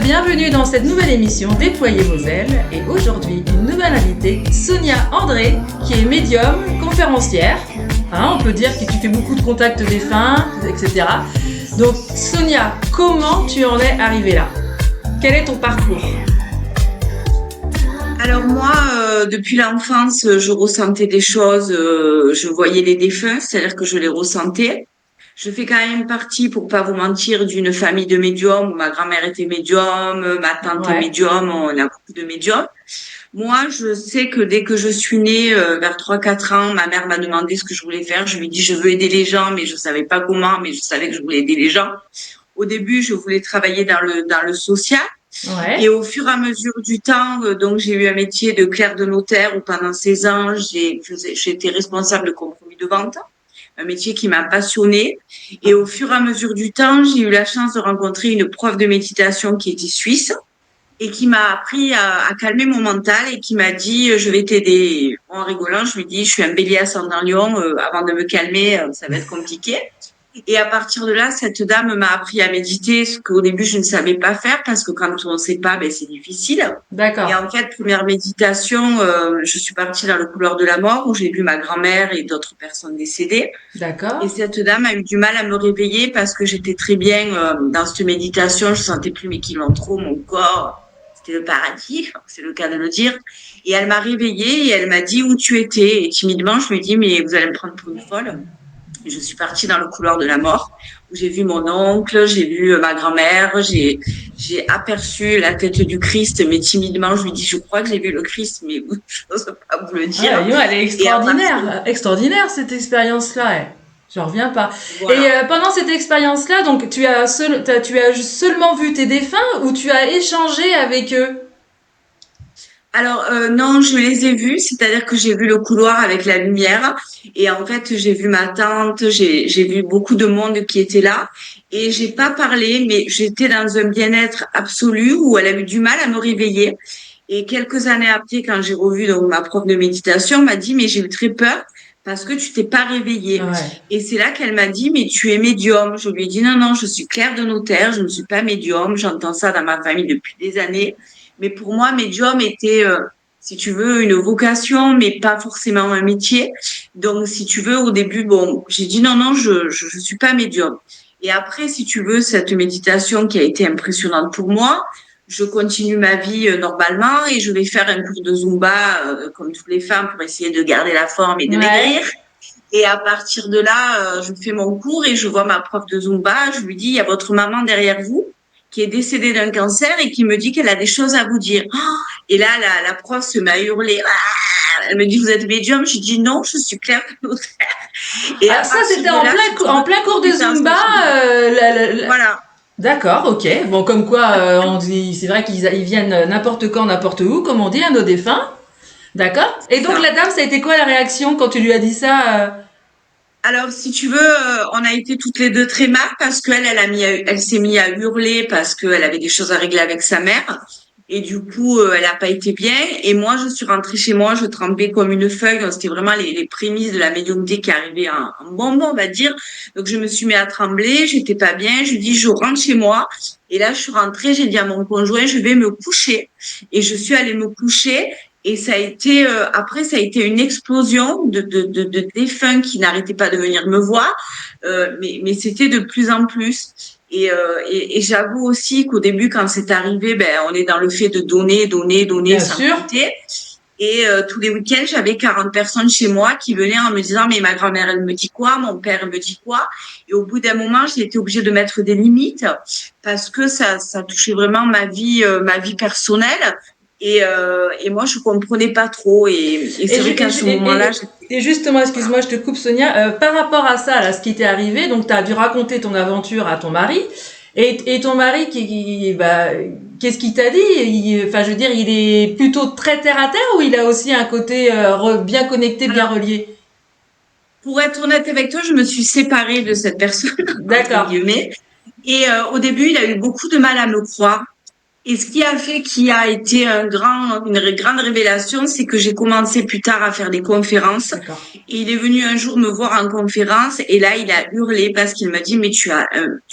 bienvenue dans cette nouvelle émission Déployez vos ailes. Et aujourd'hui, une nouvelle invitée, Sonia André, qui est médium, conférencière. On peut dire que tu fais beaucoup de contacts défunts, etc. Donc Sonia, comment tu en es arrivée là? Quel est ton parcours? Alors moi, depuis l'enfance, je ressentais des choses, je voyais les défunts, c'est-à-dire que je les ressentais. Je fais quand même partie, pour pas vous mentir, d'une famille de médiums où ma grand-mère était médium, ma tante est Ouais. médium, on a beaucoup de médiums. Moi, je sais que dès que je suis née, vers 3-4 ans, ma mère m'a demandé ce que je voulais faire. Je lui ai dit, je veux aider les gens, mais je savais pas comment, mais je savais que je voulais aider les gens. Au début, je voulais travailler dans le social. Et Ouais. au fur et à mesure du temps, donc j'ai eu un métier de clerc de notaire où pendant 16 ans, j'étais responsable de compromis de vente, un métier qui m'a passionnée. Et au fur et à mesure du temps, j'ai eu la chance de rencontrer une prof de méditation qui était suisse et qui m'a appris à calmer mon mental et qui m'a dit, je vais t'aider. En rigolant, je lui dis, je suis un bélier ascendant lion, avant de me calmer, ça va être compliqué. Et à partir de là, cette dame m'a appris à méditer, ce qu'au début je ne savais pas faire parce que quand on ne sait pas, ben c'est difficile. Et D'accord. en fait, première méditation, je suis partie dans le couloir de la mort où j'ai vu ma grand-mère et d'autres personnes décédées. Et D'accord. cette dame a eu du mal à me réveiller parce que j'étais très bien dans cette méditation. Je sentais plus mes kilos trop, mon corps. C'était le paradis, c'est le cas de le dire. Et elle m'a réveillée et elle m'a dit où tu étais. Et timidement, je lui ai dit, mais vous allez me prendre pour une folle. Je suis partie dans le couloir de la mort où j'ai vu mon oncle, j'ai vu ma grand-mère, j'ai aperçu la tête du Christ, mais timidement, je lui dis, je crois que j'ai vu le Christ, mais je n'ose pas vous le Ah, dire. dis donc, elle est Et à partir extraordinaire. Extraordinaire cette expérience-là. J'en reviens pas. Et voilà. pendant cette expérience-là, donc tu as seulement vu tes défunts ou tu as échangé avec eux? Alors non, je les ai vus, c'est-à-dire que j'ai vu le couloir avec la lumière et en fait j'ai vu ma tante, j'ai vu beaucoup de monde qui était là et j'ai pas parlé, mais j'étais dans un bien-être absolu où elle a eu du mal à me réveiller. Et quelques années après, quand j'ai revu donc ma prof de méditation, m'a dit mais j'ai eu très peur parce que tu t'es pas réveillée. Ouais. Et c'est là qu'elle m'a dit mais tu es médium. Je lui ai dit non non, je suis clerc de notaire, je ne suis pas médium. J'entends ça dans ma famille depuis des années. Mais pour moi, médium était, si tu veux, une vocation, mais pas forcément un métier. Donc, si tu veux, au début, bon, j'ai dit non, non, je suis pas médium. Et après, si tu veux, cette méditation qui a été impressionnante pour moi, je continue ma vie normalement et je vais faire un cours de Zumba, comme toutes les femmes, pour essayer de garder la forme et de maigrir. Ouais. Et à partir de là, je fais mon cours et je vois ma prof de Zumba. Je lui dis, il y a votre maman derrière vous qui est décédée d'un cancer et qui me dit qu'elle a des choses à vous dire. Oh, et là, la prof se met à hurler. Ah, elle me dit, vous êtes médium? Je dis, non, je suis claire de notaire. Et Ah, à ça partir c'était de en là, si tu en veux, plein cours tout de est Zumba. enseigné. Voilà. D'accord, ok. Bon, comme quoi, on dit, c'est vrai ils viennent n'importe quand, n'importe où, comme on dit, à nos défunts. D'accord. Et C'est donc ça. la dame, ça a été quoi la réaction quand tu lui as dit ça? Alors, si tu veux, on a été toutes les deux très mal parce qu'elle, elle s'est mise à hurler parce qu'elle avait des choses à régler avec sa mère. Et du coup, elle n'a pas été bien. Et moi, je suis rentrée chez moi, je tremblais comme une feuille. Donc, c'était vraiment les prémices de la médiumnité qui arrivaient en bonbon, on va dire. Donc, je me suis mis à trembler, j'étais pas bien. Je lui dis, je rentre chez moi. Et là, je suis rentrée, j'ai dit à mon conjoint, je vais me coucher. Et je suis allée me coucher. Et ça a été après ça a été une explosion de défunts qui n'arrêtaient pas de venir me voir, mais c'était de plus en plus. Et j'avoue aussi qu'au début quand c'est arrivé, ben on est dans le fait de donner, donner, donner Bien sans sûr. compter. Et tous les week-ends j'avais 40 personnes chez moi qui venaient en me disant mais ma grand-mère elle me dit quoi, mon père elle me dit quoi. Et au bout d'un moment j'ai été obligée de mettre des limites parce que ça touchait vraiment ma vie personnelle. Et moi, je comprenais pas trop. Et Et, c'est ju- vrai et, qu'à ju- ce moment-là, et justement, voilà. excuse-moi, je te coupe Sonia, par rapport à ça, là, ce qui t'est arrivé, donc tu as dû raconter ton aventure à ton mari, et ton mari, qu'est-ce qu'il t'a dit? Enfin, je veux dire, il est plutôt très terre à terre ou il a aussi un côté bien connecté, bien Alors, relié? pour être honnête avec toi, je me suis séparée de cette personne, entre D'accord. guillemets. Et au début, il a eu beaucoup de mal à me croire. Et ce qui a fait qu'il a été une grande révélation, c'est que j'ai commencé plus tard à faire des conférences. D'accord. Et il est venu un jour me voir en conférence et là, il a hurlé parce qu'il m'a dit, mais tu as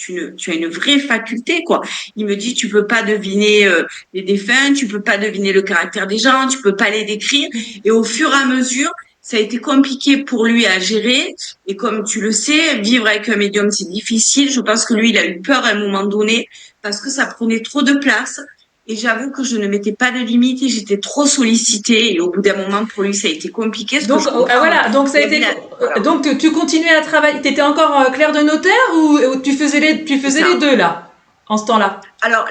une vraie faculté, quoi. Il me dit, tu peux pas deviner les défunts, tu peux pas deviner le caractère des gens, tu peux pas les décrire. Et au fur et à mesure, ça a été compliqué pour lui à gérer. Et comme tu le sais, vivre avec un médium, c'est difficile. Je pense que lui, il a eu peur à un moment donné parce que ça prenait trop de place. Et j'avoue que je ne mettais pas de limite et j'étais trop sollicitée. Et au bout d'un moment, pour lui, ça a été compliqué, ce que Donc je comprends. voilà, donc ça a été. Voilà, Donc tu continuais à travailler. T'étais encore clerc de notaire ou tu c'est faisais ça. les deux là, en ce temps-là? Alors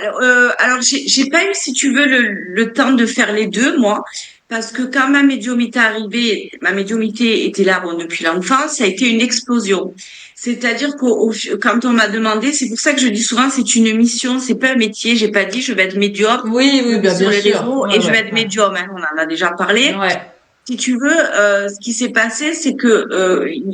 j'ai pas eu, si tu veux, le temps de faire les deux, moi, parce que quand ma médiumité est arrivée, ma médiumité était là bon, depuis l'enfance, ça a été une explosion. C'est-à-dire quand on m'a demandé, c'est pour ça que je dis souvent, c'est une mission, c'est pas un métier. J'ai pas dit je vais être médium, Oui, je oui, vais sur bien les sûr. réseaux Ouais, et je vais ouais, être médium. Hein, on en a déjà parlé. ouais. Si tu veux, ce qui s'est passé, c'est que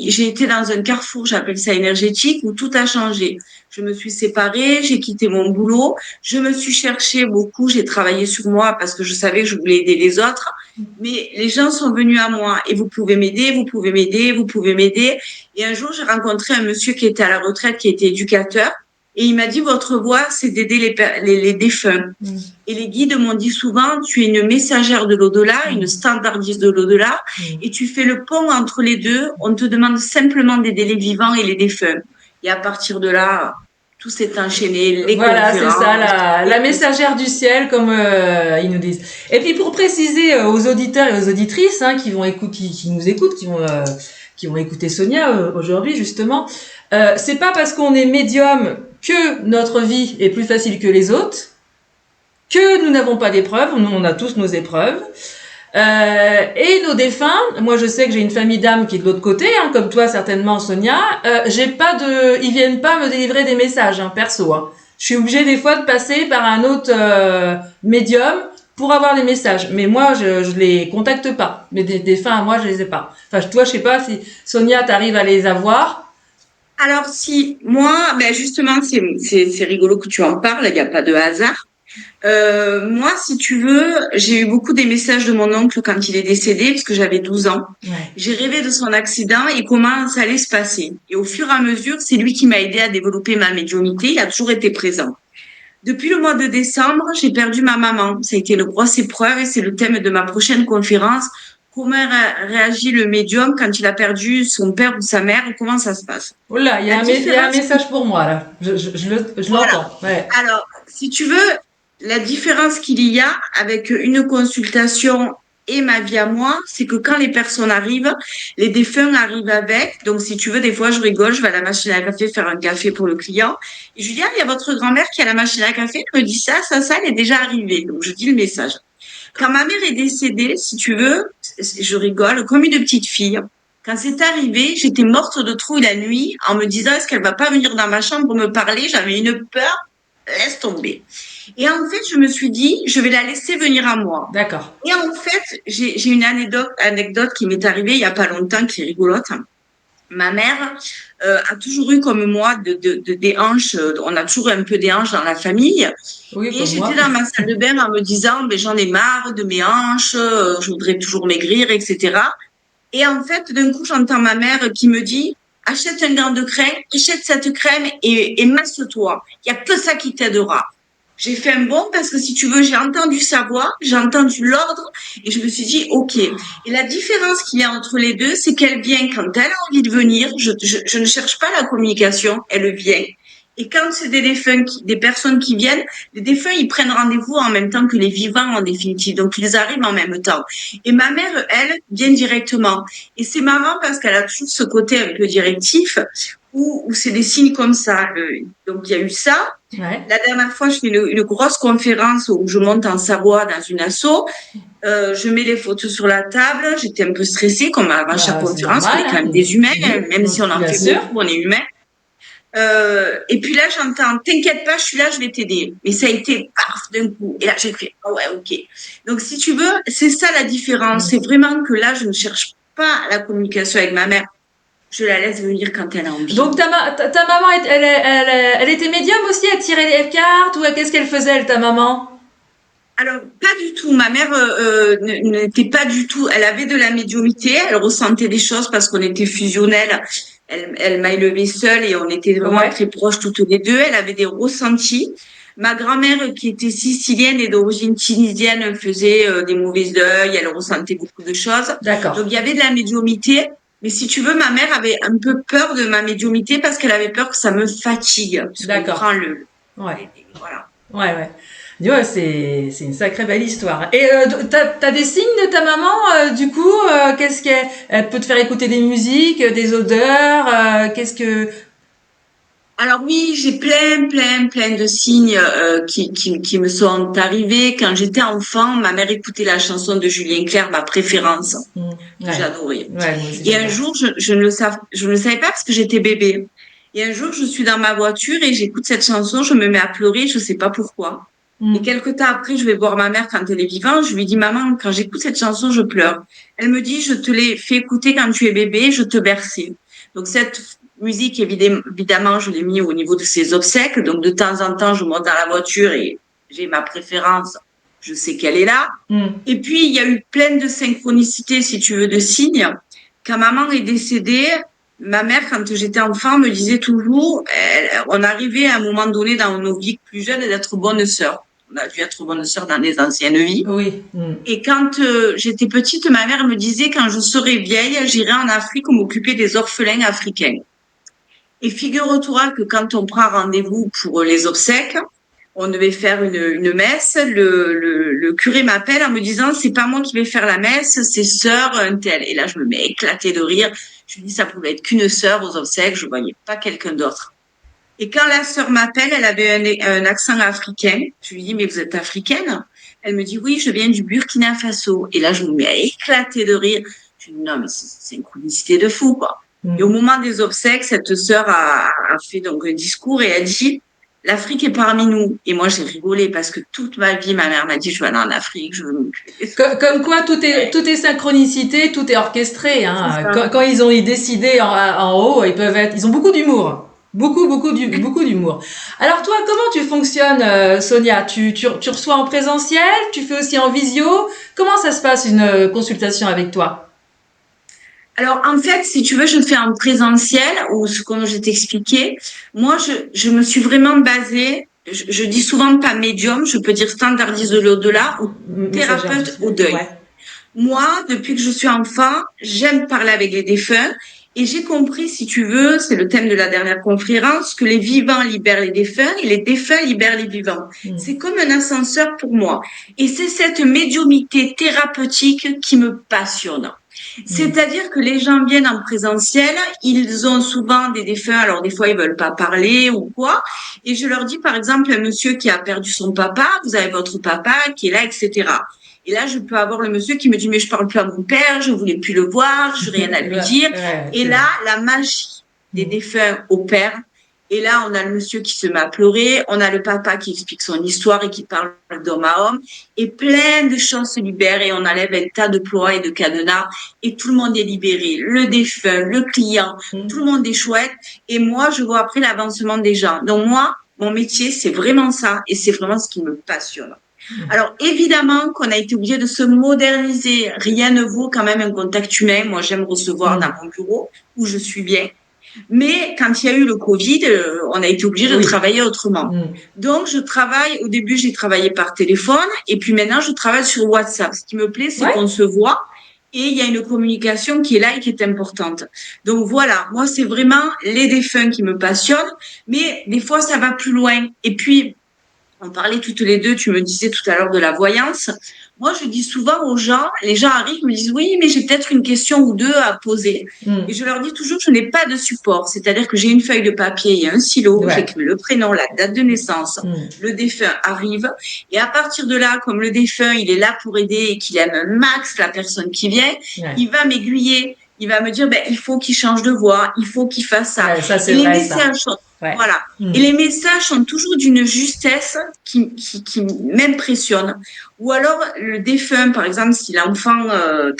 j'ai été dans un carrefour, j'appelle ça énergétique, où tout a changé. Je me suis séparée, j'ai quitté mon boulot, je me suis cherchée beaucoup, j'ai travaillé sur moi parce que je savais que je voulais aider les autres, mais les gens sont venus à moi et vous pouvez m'aider, vous pouvez m'aider, vous pouvez m'aider. Et un jour, j'ai rencontré un monsieur qui était à la retraite, qui était éducateur, et il m'a dit, votre voie, c'est d'aider les défunts. Mm. Et les guides m'ont dit souvent, tu es une messagère de l'au-delà, une Mm. standardiste de l'au-delà, Mm. et tu fais le pont entre les deux. On te demande simplement d'aider les vivants et les défunts. Et à partir de là, tout s'est enchaîné, les Voilà, c'est ça, conférences, la les messagère du ciel, comme ils nous disent. Et puis pour préciser aux auditeurs et aux auditrices qui vont écouter, qui nous écoutent, qui vont écouter Sonia aujourd'hui justement, c'est pas parce qu'on est médium que notre vie est plus facile que les autres, que nous n'avons pas d'épreuves. Nous, on a tous nos épreuves. Et nos défunts, moi je sais que j'ai une famille d'âmes qui est de l'autre côté, comme toi certainement Sonia, ils viennent pas me délivrer des messages perso. Je suis obligée des fois de passer par un autre médium pour avoir les messages. Mais moi je les contacte pas. Mais des défunts, moi je les ai pas. Enfin toi je sais pas si Sonia t'arrive à les avoir. Alors si moi, ben justement, c'est rigolo que tu en parles. Il n'y a pas de hasard. Moi, si tu veux, j'ai eu beaucoup des messages de mon oncle quand il est décédé, parce que j'avais 12 ans. Ouais. J'ai rêvé de son accident et comment ça allait se passer. Et au fur et à mesure, c'est lui qui m'a aidé à développer ma médiumnité. Il a toujours été présent. Depuis le mois de décembre, j'ai perdu ma maman. Ça a été une grosse épreuve et c'est le thème de ma prochaine conférence. Comment réagit le médium quand il a perdu son père ou sa mère et comment ça se passe? Oh là, il y a un message pour moi là. Je Voilà. l'entends. Ouais. Alors, si tu veux, la différence qu'il y a avec une consultation et ma vie à moi, c'est que quand les personnes arrivent, les défunts arrivent avec. Donc, si tu veux, des fois, je rigole, je vais à la machine à café faire un café pour le client. Et je lui dis, ah, il y a votre grand-mère qui a la machine à café. Elle me dit ça, elle est déjà arrivée. Donc, je dis le message. Quand ma mère est décédée, si tu veux, je rigole, comme une petite fille. Quand c'est arrivé, j'étais morte de trouille la nuit en me disant, est-ce qu'elle va pas venir dans ma chambre me parler? J'avais une peur, laisse tomber. Et en fait, je me suis dit, je vais la laisser venir à moi. D'accord. Et en fait, j'ai une anecdote qui m'est arrivée il y a pas longtemps qui est rigolote. Ma mère a toujours eu comme moi des hanches. On a toujours un peu des hanches dans la famille. Oui, Et comme j'étais moi. dans ma salle de bain en me disant, ben, j'en ai marre de mes hanches, je voudrais toujours maigrir, etc. Et en fait, d'un coup, j'entends ma mère qui me dit, achète un gant de crème, achète cette crème et masse-toi. Il y a que ça qui t'aidera. J'ai fait un bond parce que si tu veux, j'ai entendu sa voix, j'ai entendu l'ordre et je me suis dit, OK. Et la différence qu'il y a entre les deux, c'est qu'elle vient quand elle a envie de venir. Je ne cherche pas la communication, elle vient. Et quand c'est des défunts, des personnes qui viennent, les défunts, ils prennent rendez-vous en même temps que les vivants en définitive. Donc, ils arrivent en même temps. Et ma mère, elle, vient directement. Et c'est marrant parce qu'elle a toujours ce côté un peu directif où c'est des signes comme ça. Donc, il y a eu ça. Ouais. La dernière fois, je fais une grosse conférence où je monte en Savoie dans une asso. Je mets les photos sur la table. J'étais un peu stressée, comme avant chaque C'est conférence. normal, On est quand même des humains, même si on en bien fait sûr. beaucoup, on est humains. Et puis là, j'entends, t'inquiète pas, je suis là, je vais t'aider. Mais ça a été paf d'un coup. Et là, j'ai fait, oh ouais, ok. Donc, si tu veux, c'est ça la différence. C'est vraiment que là, je ne cherche pas la communication avec ma mère. Je la laisse venir quand elle a envie. Donc ta maman, elle était médium aussi, elle tirait les cartes ou qu'est-ce qu'elle faisait, ta maman? Alors, pas du tout. Ma mère n'était pas du tout. Elle avait de la médiumnité. Elle ressentait des choses parce qu'on était fusionnels. Elle m'a élevée seule et on était vraiment Ouais, très proches toutes les deux. Elle avait des ressentis. Ma grand-mère, qui était sicilienne et d'origine tunisienne, faisait des mauvais deuils. Elle ressentait beaucoup de choses. Donc, d'accord, il y avait de la médiumité. Mais si tu veux, ma mère avait un peu peur de ma médiumité parce qu'elle avait peur que ça me fatigue. Tu d'accord. comprends Ouais, voilà. ouais, ouais. Dis, ouais, c'est une sacrée belle histoire. Et t'as des signes de ta maman, du coup, qu'est-ce qu'elle elle peut te faire écouter des musiques, des odeurs, qu'est-ce que... Alors oui, j'ai plein de signes qui me sont arrivés. Quand j'étais enfant, ma mère écoutait la chanson de Julien Clerc, ma préférence, Hmm, que ouais, j'adorais. ouais, moi aussi Et j'aime un bien. jour, je ne le savais pas parce que j'étais bébé. Et un jour, je suis dans ma voiture et j'écoute cette chanson, je me mets à pleurer, je sais pas pourquoi. Et Hmm, quelque temps après, je vais voir ma mère quand elle est vivante. Je lui dis, maman, quand j'écoute cette chanson, je pleure. Elle me dit, je te l'ai fait écouter quand tu es bébé, je te berçais. Donc cette musique, évidemment, je l'ai mis au niveau de ses obsèques. Donc de temps en temps, je monte dans la voiture et j'ai ma préférence. Je sais qu'elle est là. hmm. Et puis, il y a eu plein de synchronicités, si tu veux, de signes. Quand maman est décédée, ma mère, quand j'étais enfant, me disait toujours, on arrivait à un moment donné dans nos vies plus jeunes d'être bonnes sœurs. On a dû être bonnes sœurs dans les anciennes vies. Oui. Hmm. Et quand j'étais petite, ma mère me disait, quand je serai vieille, j'irai en Afrique m'occuper des orphelins africains. Et figure-toi que quand on prend rendez-vous pour les obsèques, on devait faire une messe. Le curé m'appelle en me disant, c'est pas moi qui vais faire la messe, c'est sœur un tel. Et là, je me mets éclaté de rire. Je me dis, ça pouvait être qu'une sœur aux obsèques, je voyais pas quelqu'un d'autre. Et quand la sœur m'appelle, elle avait un accent africain. Je lui dis, mais vous êtes africaine? Elle me dit, oui, je viens du Burkina Faso. Et là, je me mets à éclater de rire. Je lui dis, non, mais c'est une chronicité de fou, quoi. Et au Hmm. moment des obsèques, cette sœur a fait donc un discours et a dit, l'Afrique est parmi nous. Et moi, j'ai rigolé parce que toute ma vie, ma mère m'a dit, je vais aller en Afrique, je veux m'occuper des Comme orphelins. quoi, tout est synchronicité, tout est orchestré. C'est Hein. ça. Quand ils ont décidé en haut, ils ont beaucoup d'humour. Beaucoup d'humour. Alors toi, comment tu fonctionnes, Sonia? Tu reçois en présentiel? Tu fais aussi en visio? Comment ça se passe une consultation avec toi? Alors, en fait, si tu veux, je fais en présentiel ou comme je t'expliquais. Moi, je me suis vraiment basée, je dis souvent pas médium, je peux dire standardise de l'au-delà ou Messagère du thérapeute au ciel. deuil. Ouais. Moi, depuis que je suis enfant, j'aime parler avec les défunts et j'ai compris, si tu veux, c'est le thème de la dernière conférence, que les vivants libèrent les défunts et les défunts libèrent les vivants. Hmm. C'est comme un ascenseur pour moi. Et c'est cette médiumité thérapeutique qui me passionne. Hmm. C'est-à-dire que les gens viennent en présentiel, ils ont souvent des défunts, alors des fois ils veulent pas parler ou quoi, et je leur dis par exemple un monsieur qui a perdu son papa, vous avez votre papa qui est là, etc. Et là, je peux avoir le monsieur qui me dit, mais je parle plus à mon père, je voulais plus le voir, je n'ai rien à lui Ouais, dire. ouais, Et c'est là, vrai. la magie des Hmm. défunts opère. Et là, on a le monsieur qui se met à pleurer, on a le papa qui explique son histoire et qui parle d'homme à homme, et plein de choses se libèrent et on enlève un tas de ploie et de cadenas, et tout le monde est libéré. Le défunt, le client, tout le Hmm. monde est chouette. Et moi, je vois après l'avancement des gens. Donc moi, mon métier, c'est vraiment ça, et c'est vraiment ce qui me passionne. Alors évidemment qu'on a été obligé de se moderniser. Rien ne vaut quand même un contact humain. Moi, j'aime recevoir dans Hmm. mon bureau où je suis bien. Mais quand il y a eu le Covid, on a été obligé de Oui. travailler autrement. Hmm. Donc, je travaille, au début, j'ai travaillé par téléphone et puis maintenant, je travaille sur WhatsApp. Ce qui me plaît, c'est Ouais. qu'on se voit et il y a une communication qui est là et qui est importante. Donc voilà, moi, c'est vraiment les défunts qui me passionnent, mais des fois, ça va plus loin. Et puis, on parlait toutes les deux, tu me disais tout à l'heure de la voyance. Moi, je dis souvent aux gens, les gens arrivent, me disent oui, mais j'ai peut-être une question ou deux à poser. Et Hmm. je leur dis toujours, je n'ai pas de support. C'est-à-dire que j'ai une feuille de papier et un stylo, Ouais. j'écris le prénom, la date de naissance, Hmm. le défunt arrive. Et à partir de là, comme le défunt, il est là pour aider et qu'il aime un max la personne qui vient, Ouais. il va m'aiguiller. Il va me dire, ben, il faut qu'il change de voix, il faut qu'il fasse ça. Ouais, ça Et c'est les vrai ça. messages sont, Ouais. voilà. Hmm. Et les messages sont toujours d'une justesse qui m'impressionne. Ou alors, le défunt, par exemple, si l'enfant,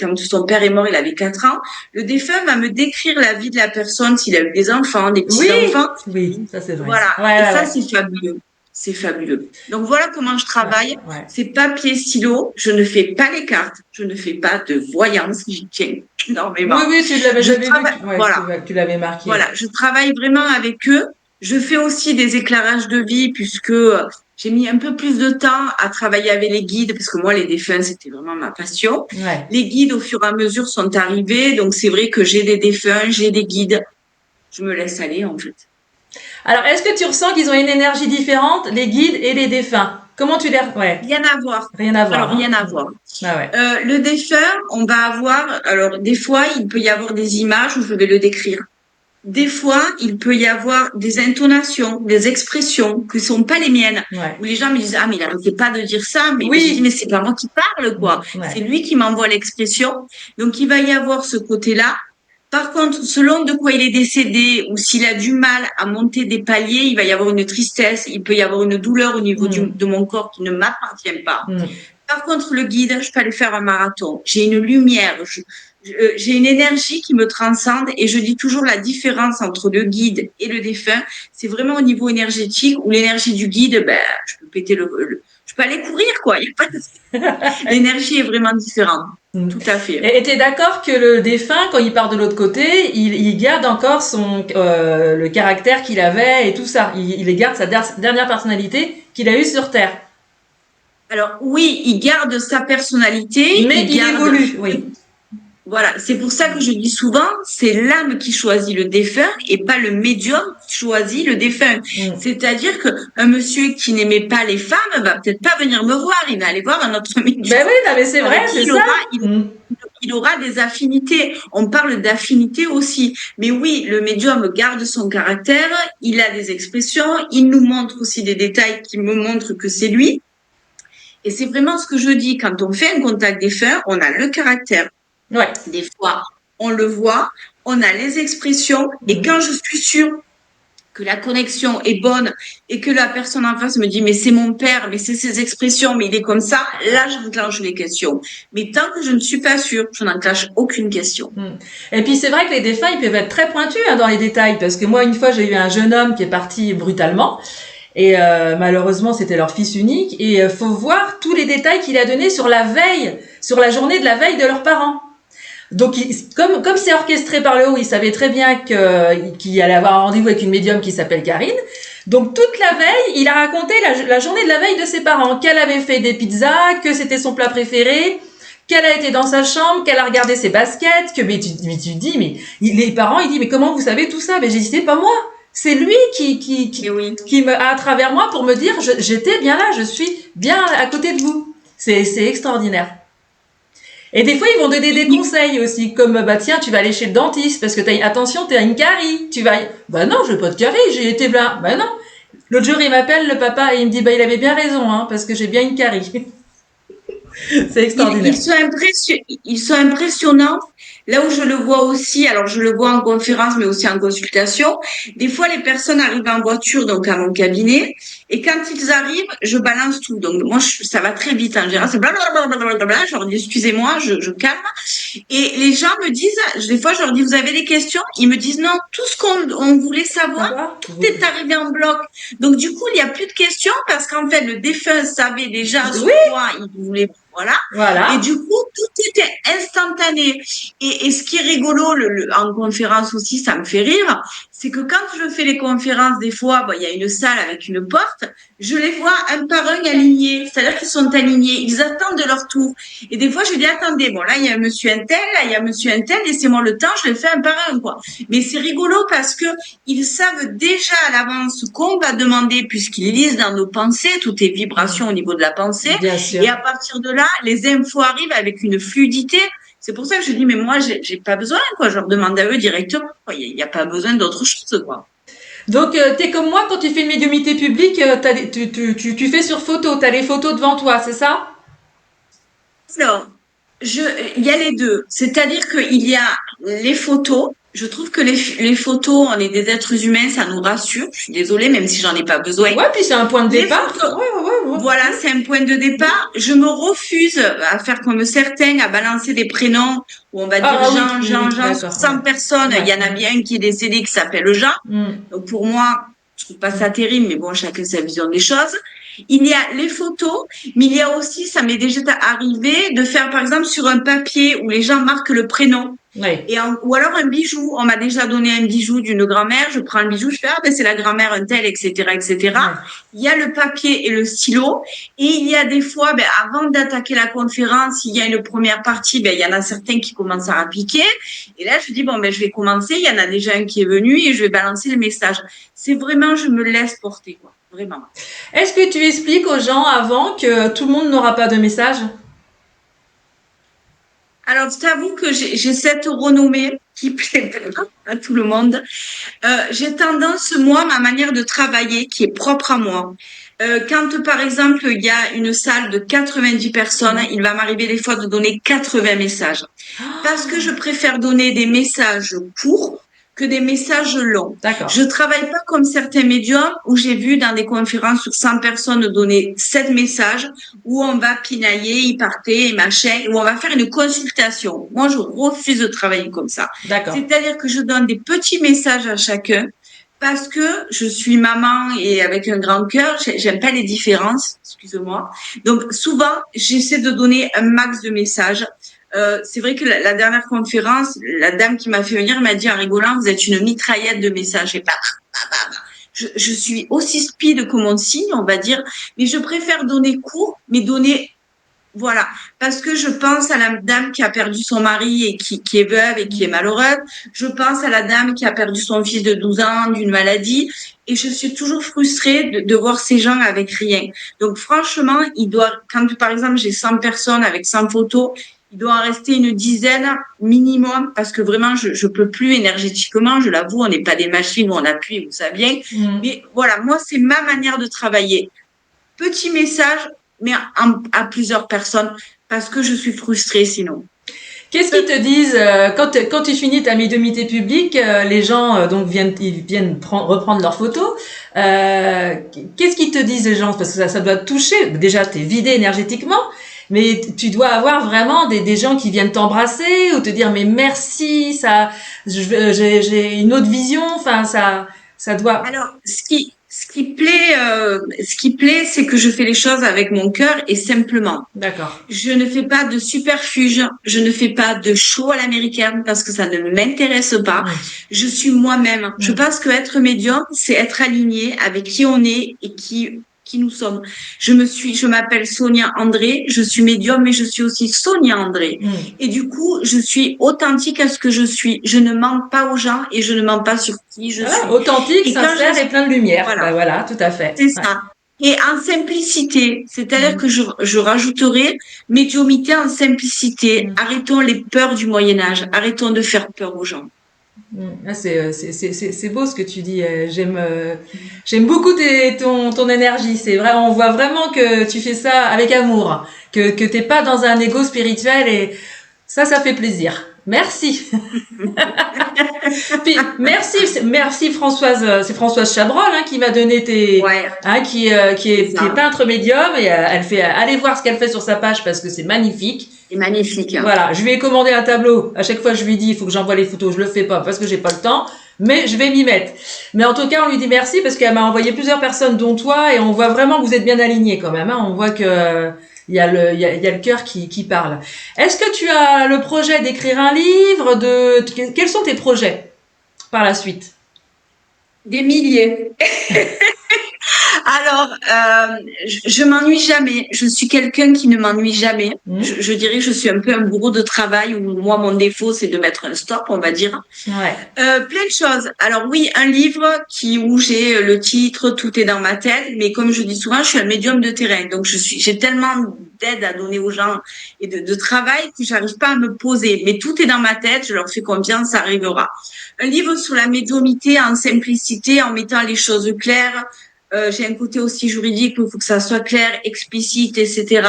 quand son père est mort, il avait 4 ans, le défunt va me décrire la vie de la personne, s'il a eu des enfants, des Oui, petits-enfants. oui, ça c'est vrai. Voilà. Ouais, Et ouais, ça, ouais. c'est fabuleux. c'est fabuleux. Donc voilà comment je travaille. Ouais. C'est papier, stylo. Je ne fais pas les cartes. Je ne fais pas de voyance. J'y tiens énormément. Oui, tu l'avais, Je j'avais vu, travaille, ouais, voilà, tu l'avais marqué. voilà. Je travaille vraiment avec eux. Je fais aussi des éclairages de vie puisque j'ai mis un peu plus de temps à travailler avec les guides parce que moi, les défunts, c'était vraiment ma passion. Ouais. Les guides, au fur et à mesure, sont arrivés. Donc, c'est vrai que j'ai des défunts, j'ai des guides. Je me laisse aller, en fait. Alors, est-ce que tu ressens qu'ils ont une énergie différente, les guides et les défunts? Comment tu les... Ouais, Rien à voir. rien à voir, Alors, hein. rien à voir. Ah ouais. Le défunt, on va avoir, alors des fois, il peut y avoir des images où je vais le décrire. Des fois, il peut y avoir des intonations, des expressions qui sont pas les miennes, Ouais. où les gens me disent, ah, mais il arrêtait pas de dire ça, mais je dis, Oui. mais c'est pas moi qui parle, quoi. Ouais. C'est lui qui m'envoie l'expression. Donc, il va y avoir ce côté-là. Par contre, selon de quoi il est décédé ou s'il a du mal à monter des paliers, il va y avoir une tristesse, il peut y avoir une douleur au niveau Mm. de mon corps qui ne m'appartient pas. Mm. Par contre, le guide, je peux aller faire un marathon. J'ai une lumière, j'ai une énergie qui me transcende et je dis toujours la différence entre le guide et le défunt. C'est vraiment au niveau énergétique où l'énergie du guide, ben, je peux péter je peux aller courir, quoi. L'énergie est vraiment différente. Mm. Tout à fait. Et t'es d'accord que le défunt, quand il part de l'autre côté, il garde encore le caractère qu'il avait et tout ça. Il garde sa dernière personnalité qu'il a eue sur Terre. Alors oui, il garde sa personnalité, Mais il garde. évolue, oui. Voilà, c'est pour ça que je dis souvent, c'est l'âme qui choisit le défunt et pas le médium qui choisit le défunt. Mm. C'est-à-dire que un monsieur qui n'aimait pas les femmes va peut-être pas venir me voir, il va aller voir un autre médium. Ben oui, non, mais c'est vrai, Avec qui c'est ça. Mm. il aura des affinités. On parle d'affinités aussi. Mais oui, le médium garde son caractère, il a des expressions, il nous montre aussi des détails qui me montrent que c'est lui. Et c'est vraiment ce que je dis, quand on fait un contact défunt, on a le caractère. Ouais. Des fois, on le voit, on a les expressions, et quand je suis sûre que la connexion est bonne et que la personne en face me dit mais c'est mon père, mais c'est ses expressions, mais il est comme ça, là j'enclenche les questions. Mais tant que je ne suis pas sûre, je n'enclenche aucune question. Et puis c'est vrai que les défunts, ils peuvent être très pointus dans les détails, parce que moi une fois j'ai eu un jeune homme qui est parti brutalement, et malheureusement c'était leur fils unique, et faut voir tous les détails qu'il a donnés sur la veille, sur la journée de la veille de leurs parents. Donc, comme c'est orchestré par le haut, il savait très bien qu'il allait avoir un rendez-vous avec une médium qui s'appelle Karine. Donc, toute la veille, il a raconté la journée de la veille de ses parents, qu'elle avait fait des pizzas, que c'était son plat préféré, qu'elle a été dans sa chambre, qu'elle a regardé ses baskets, mais tu dis, mais les parents, il dit, mais comment vous savez tout ça? Mais j'ai dit, c'est pas moi. C'est lui qui me a à travers moi pour me dire, j'étais bien là, je suis bien à côté de vous. C'est extraordinaire. Et des fois, ils vont donner des conseils aussi, comme, bah, tiens, tu vas aller chez le dentiste, parce que attention, t'as une carie. Bah non, je veux pas de carie, j'ai été là. Bah non. L'autre jour, il m'appelle, le papa, et il me dit, bah, il avait bien raison, hein, parce que j'ai bien une carie. C'est extraordinaire. Ils sont impressionnants. Là où je le vois aussi, alors je le vois en conférence, mais aussi en consultation, des fois les personnes arrivent en voiture, donc à mon cabinet, et quand ils arrivent, je balance tout. Donc moi, ça va très vite en général, c'est blablabla, je leur dis excusez-moi, je calme. Et les gens me disent, des fois je leur dis vous avez des questions, ils me disent non, tout ce qu'on voulait savoir, tout est arrivé en bloc. Donc du coup, il n'y a plus de questions parce qu'en fait, le défunt savait déjà sur quoi il voulait. Voilà. Et du coup, tout était instantané. Et ce qui est rigolo en conférence aussi, ça me fait rire, c'est que quand je fais les conférences, des fois, il y a une salle avec une porte, je les vois un par un alignés. C'est-à-dire qu'ils sont alignés, ils attendent leur tour. Et des fois, je dis, attendez, bon, là, il y a un monsieur un tel, là, il y a un monsieur un tel, laissez-moi le temps, je le fais un par un, quoi. Mais c'est rigolo parce que ils savent déjà à l'avance ce qu'on va demander puisqu'ils lisent dans nos pensées, tout est vibration au niveau de la pensée. Bien sûr. Et à partir de là, les infos arrivent avec une fluidité. C'est pour ça que je dis, mais moi, j'ai pas besoin, quoi. Je leur demande à eux directement. Il n'y a pas besoin d'autre chose, quoi. Donc, t'es comme moi, quand tu fais une médiumnité publique, tu fais sur photo, t'as les photos devant toi, c'est ça? Alors, il y a les deux. C'est-à-dire qu'il y a les photos. Je trouve que les photos, on est des êtres humains, ça nous rassure. Je suis désolée, même si j'en ai pas besoin. Ouais, puis c'est un point de départ. Ouais. Voilà, c'est un point de départ. Je me refuse à faire comme certains, à balancer des prénoms où on va dire Jean, 100 personnes. Il y en a bien un qui est décédé qui s'appelle Jean. Donc pour moi, Je trouve pas ça terrible, mais bon, chacun sa vision des choses. Il y a les photos, mais il y a aussi, ça m'est déjà arrivé de faire, par exemple, sur un papier où les gens marquent le prénom. Oui. Ou alors un bijou. On m'a déjà donné un bijou d'une grand-mère. Je prends le bijou, je fais, ah ben c'est la grand-mère un tel, etc., etc. Ouais. Il y a le papier et le stylo. Et il y a des fois, ben, avant d'attaquer la conférence, il y a une première partie, ben, il y en a certains qui commencent à appliquer. Et là, je dis, bon, ben, je vais commencer. Il y en a déjà un qui est venu et je vais balancer le message. C'est vraiment, je me laisse porter, quoi. Vraiment. Est-ce que tu expliques aux gens avant que tout le monde n'aura pas de message? Alors, je t'avoue que j'ai cette renommée qui plaît à tout le monde. J'ai tendance, moi, ma manière de travailler qui est propre à moi. Quand, par exemple, il y a une salle de 90 personnes, il va m'arriver des fois de donner 80 messages. Parce que je préfère donner des messages courts que des messages longs. D'accord. Je travaille pas comme certains médiums où j'ai vu dans des conférences sur 100 personnes donner 7 messages où on va pinailler, y parter et machin, où on va faire une consultation. Moi, je refuse de travailler comme ça. D'accord. C'est-à-dire que je donne des petits messages à chacun parce que je suis maman et avec un grand cœur, j'aime pas les différences, excuse-moi. Donc souvent, j'essaie de donner un max de messages. C'est vrai que la dernière conférence, la dame qui m'a fait venir m'a dit en rigolant, vous êtes une mitraillette de messages. Et je suis aussi speed que mon signe, on va dire, mais je préfère donner court, mais donner voilà, parce que je pense à la dame qui a perdu son mari et qui est veuve et qui est malheureuse. Je pense à la dame qui a perdu son fils de 12 ans d'une maladie. Et je suis toujours frustrée de voir ces gens avec rien. Donc franchement, quand par exemple j'ai 100 personnes avec 100 photos, il doit en rester une dizaine minimum parce que vraiment je peux plus énergétiquement, je l'avoue, on n'est pas des machines où on appuie, vous savez bien. Mais voilà, moi c'est ma manière de travailler. Petit message, mais à plusieurs personnes, parce que je suis frustrée sinon. Qu'est-ce qu'ils te disent quand tu finis ta médiumnité publique, les gens donc ils viennent reprendre leurs photos. Qu'est-ce qu'ils te disent les gens? Parce que ça doit te toucher. Déjà, t'es vidé énergétiquement, mais tu dois avoir vraiment des gens qui viennent t'embrasser ou te dire mais merci, ça, j'ai une autre vision. Enfin, ça doit. Alors, ce qui plaît, c'est que je fais les choses avec mon cœur et simplement. D'accord. Je ne fais pas de superfuge, je ne fais pas de show à l'américaine parce que ça ne m'intéresse pas. Je suis moi-même. Je pense que être médium, c'est être aligné avec qui on est et qui nous sommes. Je m'appelle Sonia André, je suis médium, mais je suis aussi Sonia André. Et du coup, je suis authentique à ce que je suis. Je ne mens pas aux gens et je ne mens pas sur qui je suis. Authentique, sincère et plein de lumière. Voilà. Bah voilà, tout à fait. C'est ça. Et en simplicité, c'est-à-dire que je rajouterai médiumité en simplicité. Arrêtons les peurs du Moyen-Âge. Arrêtons de faire peur aux gens. C'est beau ce que tu dis. J'aime beaucoup ton énergie. C'est vrai, on voit vraiment que tu fais ça avec amour, que t'es pas dans un ego spirituel et ça fait plaisir. Merci. Puis merci Françoise. C'est Françoise Chabrol qui m'a donné qui est peintre médium et allez voir ce qu'elle fait sur sa page parce que c'est magnifique. C'est magnifique. Voilà, je lui ai commandé un tableau. À chaque fois, je lui dis, il faut que j'envoie les photos. Je le fais pas parce que j'ai pas le temps, mais je vais m'y mettre. Mais en tout cas, on lui dit merci parce qu'elle m'a envoyé plusieurs personnes, dont toi, et on voit vraiment que vous êtes bien alignés quand même. On voit que il y a le cœur qui parle. Est-ce que tu as le projet d'écrire un livre? Quels sont tes projets par la suite? Des milliers. Alors, je m'ennuie jamais. Je suis quelqu'un qui ne m'ennuie jamais. Je dirais que je suis un peu un bourreau de travail où moi, mon défaut, c'est de mettre un stop, on va dire. Plein de choses. Alors oui, un livre où j'ai le titre, tout est dans ma tête. Mais comme je dis souvent, je suis un médium de terrain. Donc, j'ai tellement d'aide à donner aux gens et de travail que j'arrive pas à me poser. Mais tout est dans ma tête. Je leur fais confiance, ça arrivera. Un livre sur la médiumnité en simplicité, en mettant les choses claires. J'ai un côté aussi juridique où il faut que ça soit clair, explicite, etc.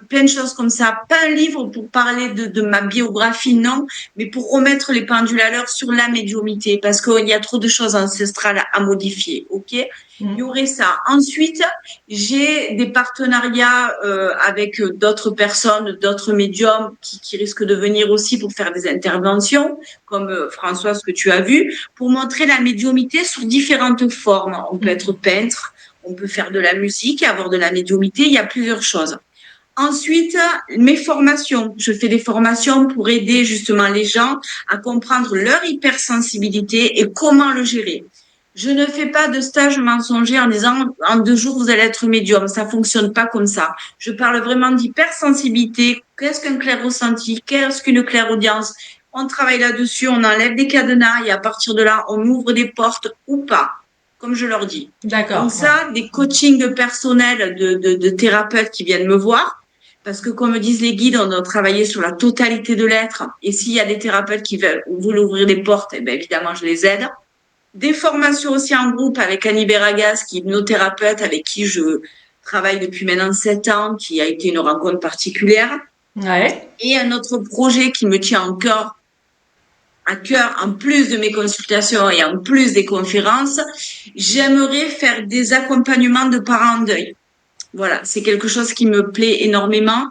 plein de choses comme ça. Pas un livre pour parler de ma biographie, non, mais pour remettre les pendules à l'heure sur la médiumnité, parce qu'il y a trop de choses ancestrales à modifier, ok? Il y aurait ça. Ensuite, j'ai des partenariats avec d'autres personnes, d'autres médiums qui risquent de venir aussi pour faire des interventions, comme François, ce que tu as vu, pour montrer la médiumité sous différentes formes. On peut être peintre, on peut faire de la musique, avoir de la médiumité, il y a plusieurs choses. Ensuite, mes formations. Je fais des formations pour aider justement les gens à comprendre leur hypersensibilité et comment le gérer. Je ne fais pas de stage mensonger en disant en 2 jours vous allez être médium. Ça fonctionne pas comme ça. Je parle vraiment d'hypersensibilité. Qu'est-ce qu'un clair ressenti? Qu'est-ce qu'une clairaudience? On travaille là-dessus, on enlève des cadenas et à partir de là, on ouvre des portes ou pas, comme je leur dis. D'accord. Donc ça, des coachings personnels de thérapeutes qui viennent me voir. Parce que, comme disent les guides, on doit travailler sur la totalité de l'être. Et s'il y a des thérapeutes qui veulent ouvrir des portes, eh bien, évidemment, je les aide. Des formations aussi en groupe avec Annie Berragas, qui est hypnothérapeute, avec qui je travaille depuis maintenant 7 ans, qui a été une rencontre particulière. Ouais. Et un autre projet qui me tient à cœur, en plus de mes consultations et en plus des conférences, j'aimerais faire des accompagnements de parents en deuil. Voilà, c'est quelque chose qui me plaît énormément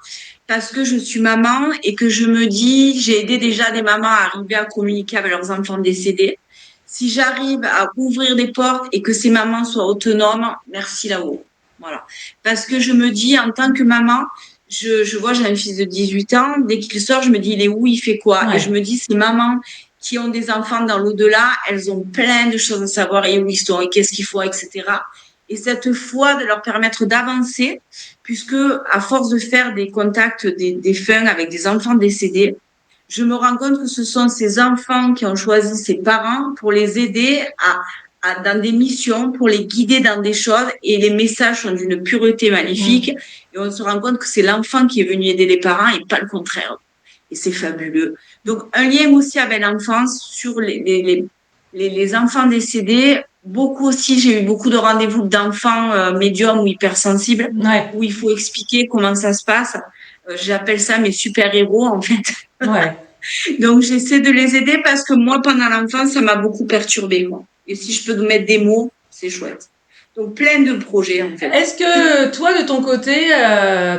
parce que je suis maman et que je me dis, j'ai aidé déjà des mamans à arriver à communiquer avec leurs enfants décédés. Si j'arrive à ouvrir des portes et que ces mamans soient autonomes, merci là-haut. Voilà. Parce que je me dis, en tant que maman, je vois, j'ai un fils de 18 ans, dès qu'il sort, je me dis, il est où, il fait quoi? Ouais. Et je me dis, ces mamans qui ont des enfants dans l'au-delà, elles ont plein de choses à savoir et où ils sont et qu'est-ce qu'il faut, etc. Et cette foi de leur permettre d'avancer, puisque à force de faire des contacts des défunts avec des enfants décédés, je me rends compte que ce sont ces enfants qui ont choisi ces parents pour les aider dans des missions, pour les guider dans des choses, et les messages sont d'une pureté magnifique, et on se rend compte que c'est l'enfant qui est venu aider les parents et pas le contraire. Et c'est fabuleux. Donc, un lien aussi avec l'enfance sur les enfants décédés. Beaucoup aussi, j'ai eu beaucoup de rendez-vous d'enfants médiums ou hypersensibles, Ouais. où il faut expliquer comment ça se passe. J'appelle ça mes super-héros, en fait. Ouais. Donc, j'essaie de les aider parce que moi, pendant l'enfance, ça m'a beaucoup perturbée, moi. Et si je peux mettre des mots, c'est chouette. Donc, plein de projets, en fait. Est-ce que toi, de ton côté,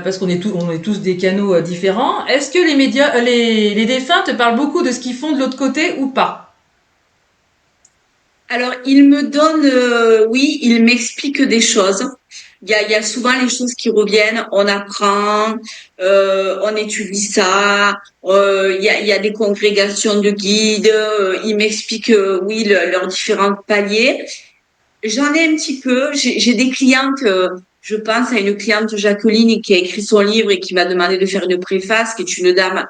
parce on est tous des canaux différents, est-ce que les médias, les défunts te parlent beaucoup de ce qu'ils font de l'autre côté ou pas? Alors, il me donne, oui, il m'explique des choses. Il y a souvent les choses qui reviennent. On apprend, on étudie ça. Il y a des congrégations de guides. Il m'explique, oui, leurs différents paliers. J'en ai un petit peu. J'ai des clientes. Je pense à une cliente Jacqueline qui a écrit son livre et qui m'a demandé de faire une préface, qui est une dame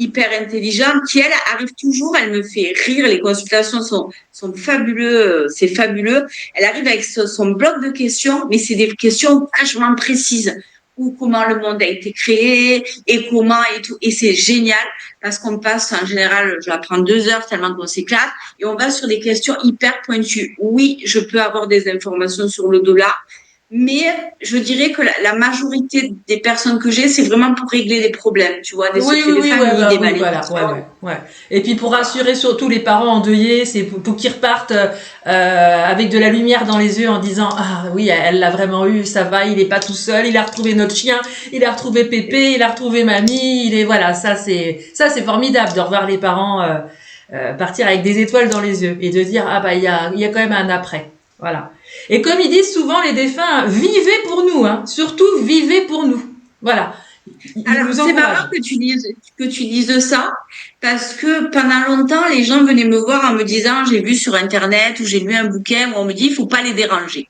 hyper intelligente, qui elle arrive toujours, elle me fait rire, les consultations sont fabuleux, c'est fabuleux. Elle arrive avec son bloc de questions, mais c'est des questions vachement précises. Ou comment le monde a été créé, et comment et tout. Et c'est génial, parce qu'on passe, en général, je vais prendre 2 heures tellement qu'on s'éclate, et on va sur des questions hyper pointues. Oui, je peux avoir des informations sur le dollar, mais je dirais que la majorité des personnes que j'ai, c'est vraiment pour régler des problèmes, tu vois, des Oui, secrets oui, de oui, ouais, famille, bah, des oui, voilà, ouais, malédictions. ouais, ouais. Et puis pour rassurer surtout les parents endeuillés, c'est pour qu'ils repartent avec de la lumière dans les yeux en disant ah oui, elle l'a vraiment eu, ça va, il est pas tout seul, il a retrouvé notre chien, il a retrouvé Pépé, il a retrouvé mamie, il est voilà, ça c'est formidable de revoir les parents partir avec des étoiles dans les yeux et de dire ah bah il y a quand même un après, voilà. Et comme ils disent souvent les défunts, vivez pour nous, hein, surtout vivez pour nous, voilà. Ils Alors, nous c'est marrant encouragent. que tu dises ça, parce que pendant longtemps, les gens venaient me voir en me disant, j'ai vu sur Internet ou j'ai lu un bouquin où on me dit, il faut pas les déranger.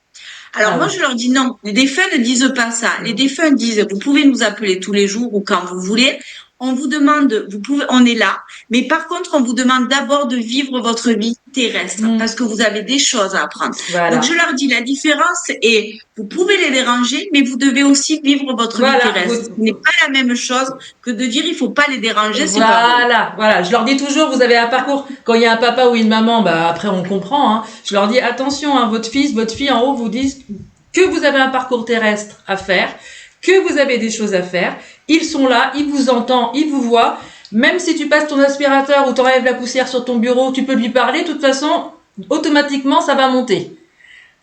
Alors Ah moi, oui. je leur dis non. Les défunts ne disent pas ça. Les défunts disent, vous pouvez nous appeler tous les jours ou quand vous voulez. On vous demande, on est là. Mais par contre, on vous demande d'abord de vivre votre vie terrestre parce que vous avez des choses à apprendre. Donc, je Voilà. leur dis, la différence est, vous pouvez les déranger, mais vous devez aussi vivre votre vie Voilà. terrestre. Ce n'est pas la même chose que de dire, il faut pas les déranger, c'est pas bon. Voilà. Je leur dis toujours, vous avez un parcours. Quand il y a un papa ou une maman, bah après on comprend. Hein. Je leur dis attention, hein, votre fils, votre fille en haut vous disent que vous avez un parcours terrestre à faire, que vous avez des choses à faire. Ils sont là, ils vous entendent, ils vous voient. Même si tu passes ton aspirateur ou t'enlèves la poussière sur ton bureau, tu peux lui parler. De toute façon, automatiquement, ça va monter.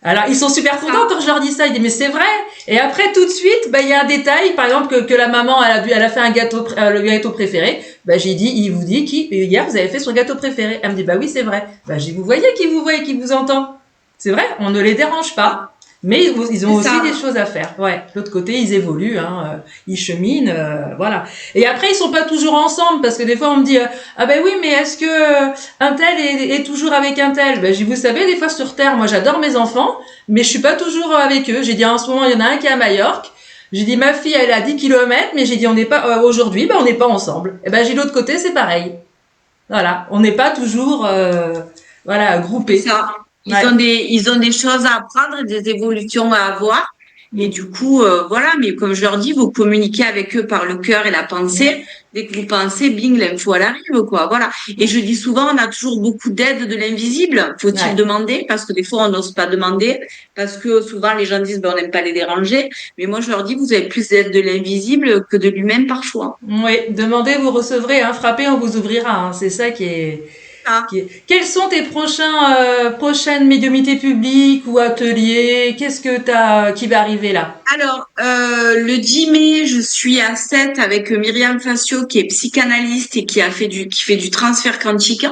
Alors, ils sont super contents quand je leur dis ça. Ils disent, mais c'est vrai. Et après, tout de suite, il y a un détail. Par exemple, que la maman, elle a fait un gâteau, le gâteau préféré. J'ai dit, il vous dit hier, vous avez fait son gâteau préféré. Elle me dit, oui, c'est vrai. J'ai dit, vous voyez qui vous voit et qui vous entend. C'est vrai, on ne les dérange pas. Mais ils ont aussi des choses à faire. Ouais. De l'autre côté, ils évoluent, ils cheminent, voilà. Et après, ils sont pas toujours ensemble parce que des fois, on me dit, oui, mais est-ce que un tel est toujours avec un tel? J'ai dit, vous savez, des fois sur Terre, moi, j'adore mes enfants, mais je suis pas toujours avec eux. J'ai dit, en ce moment, il y en a un qui est à Majorque. J'ai dit, ma fille, elle est à 10 kilomètres, mais j'ai dit, on n'est pas, aujourd'hui, on n'est pas ensemble. Et j'ai dit, de l'autre côté, c'est pareil. Voilà. On n'est pas toujours, groupés. Ça. Ils ont des choses à apprendre et des évolutions à avoir. Et du coup, voilà, mais comme je leur dis, vous communiquez avec eux par le cœur et la pensée. Dès que vous pensez, bing, l'info, elle arrive, quoi. Voilà. Et je dis souvent, on a toujours beaucoup d'aide de l'invisible. Faut-il demander? Parce que des fois, on n'ose pas demander. Parce que souvent, les gens disent, on n'aime pas les déranger. Mais moi, je leur dis, vous avez plus d'aide de l'invisible que de lui-même par choix. Oui, demandez, vous recevrez. Frappez, on vous ouvrira. C'est ça qui est... Quelles sont tes prochaines médiumnités publiques ou ateliers? Qu'est-ce que qui va arriver là? Alors, le 10 mai, je suis à 7 avec Myriam Facio, qui est psychanalyste et qui fait du transfert quantique,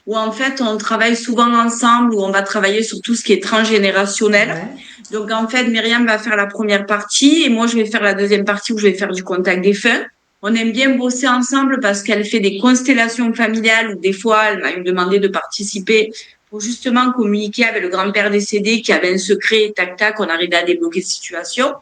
où en fait, on travaille souvent ensemble, où on va travailler sur tout ce qui est transgénérationnel. Ouais. Donc, en fait, Myriam va faire la première partie et moi, je vais faire la deuxième partie où je vais faire du contact défunt. On aime bien bosser ensemble parce qu'elle fait des constellations familiales où des fois, elle m'a demandé de participer pour justement communiquer avec le grand-père décédé qui avait un secret, tac, tac, on arrivait à débloquer cette situation.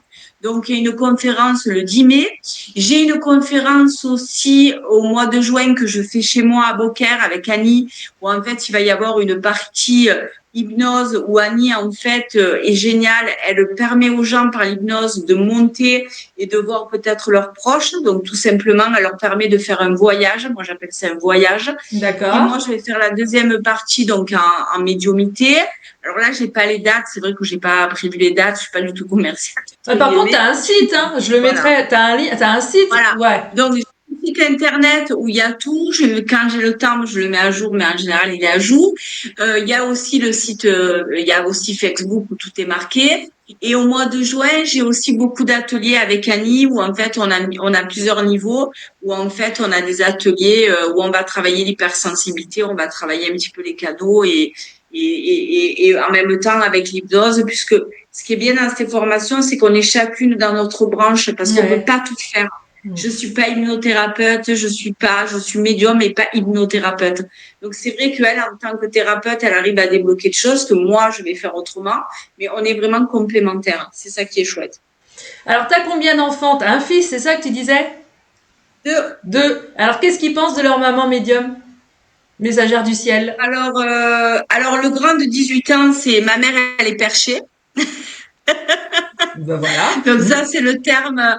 Donc, il y a une conférence le 10 mai. J'ai une conférence aussi au mois de juin que je fais chez moi à Beaucaire avec Annie, où en fait, il va y avoir une partie hypnose où Annie, en fait, est géniale. Elle permet aux gens par l'hypnose de monter et de voir peut-être leurs proches. Donc, tout simplement, elle leur permet de faire un voyage. Moi, j'appelle ça un voyage. D'accord. Et moi, je vais faire la deuxième partie, donc, en médiumité. Alors là, j'ai pas les dates. C'est vrai que j'ai pas prévu les dates. Je suis pas du tout commerciale. Par contre, t'as un site, je le mettrai. T'as un site. Voilà. Ouais. Donc, j'ai un site internet où il y a tout. Quand j'ai le temps, je le mets à jour, mais en général, il est à jour. Il y a aussi le site, il y a aussi Facebook où tout est marqué. Et au mois de juin, j'ai aussi beaucoup d'ateliers avec Annie où en fait on a plusieurs niveaux, où en fait on a des ateliers où on va travailler l'hypersensibilité, on va travailler un petit peu les cadeaux et en même temps avec l'hypnose, puisque ce qui est bien dans ces formations, c'est qu'on est chacune dans notre branche parce qu'on ne peut pas tout faire. Je suis pas hypnothérapeute, je suis médium mais pas hypnothérapeute. Donc c'est vrai qu'elle, en tant que thérapeute, elle arrive à débloquer des choses que moi je vais faire autrement, mais on est vraiment complémentaires. C'est ça qui est chouette. Alors t'as combien d'enfants? T'as un fils, c'est ça que tu disais? Deux. Alors qu'est-ce qu'ils pensent de leur maman médium? Messagère du ciel. Alors le grand de 18 ans, c'est ma mère, elle est perchée. Voilà. Donc ça, c'est le terme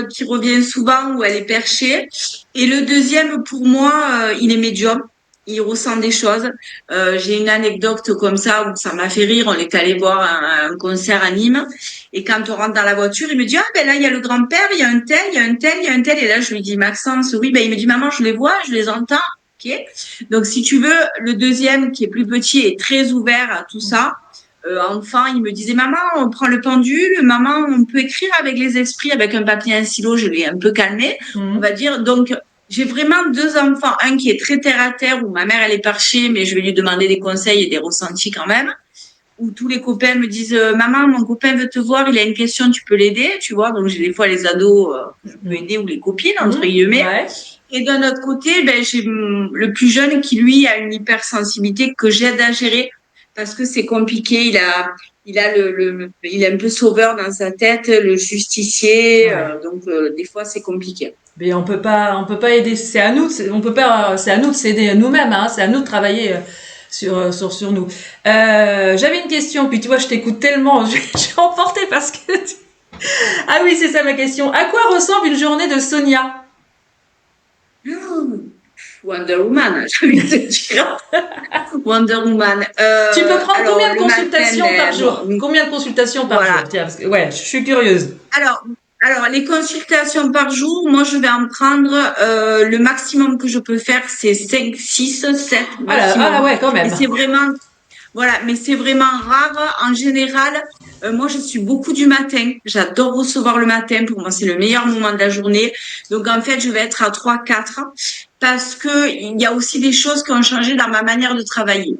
qui revient souvent où elle est perchée. Et le deuxième, pour moi, il est médium. Il ressent des choses. J'ai une anecdote comme ça où ça m'a fait rire. On est allé voir un concert à Nîmes. Et quand on rentre dans la voiture, il me dit, là, il y a le grand-père, il y a un tel, il y a un tel, il y a un tel. Et là, je lui dis, Maxence, oui, il me dit, maman, je les vois, je les entends. Okay. Donc, si tu veux, le deuxième, qui est plus petit, est très ouvert à tout ça. Enfant, il me disait, maman, on prend le pendule, maman, on peut écrire avec les esprits, avec un papier, un stylo, je l'ai un peu calmé, on va dire. Donc, j'ai vraiment deux enfants, un qui est très terre à terre, où ma mère, elle est perchée, mais je vais lui demander des conseils et des ressentis quand même, où tous les copains me disent, maman, mon copain veut te voir, il a une question, tu peux l'aider, tu vois. Donc, j'ai des fois les ados, je peux aider, ou les copines, entre guillemets. Ouais. Et d'un autre côté, j'ai le plus jeune qui, lui, a une hypersensibilité que j'aide à gérer parce que c'est compliqué. Il est un peu sauveur dans sa tête, le justicier. Ouais. Donc, des fois, c'est compliqué. Mais on peut pas aider. C'est à nous de s'aider nous-mêmes, C'est à nous de travailler sur nous. J'avais une question, puis tu vois, je t'écoute tellement, je suis emportée parce que. Ah oui, c'est ça ma question. À quoi ressemble une journée de Sonia? Wonder Woman, j'ai envie de te dire. Wonder Woman. Tu peux prendre combien de consultations par jour? Combien de consultations par jour? Tiens, parce que, je suis curieuse. Alors, Alors, les consultations par jour, moi, je vais en prendre le maximum que je peux faire, c'est 5, 6, 7 Ah là, maximum. ouais, quand Et même. c'est vraiment, voilà, mais c'est vraiment rare. En général, moi, je suis beaucoup du matin. J'adore recevoir le matin. Pour moi, c'est le meilleur moment de la journée. Donc, en fait, je vais être à 3, 4 parce que il y a aussi des choses qui ont changé dans ma manière de travailler.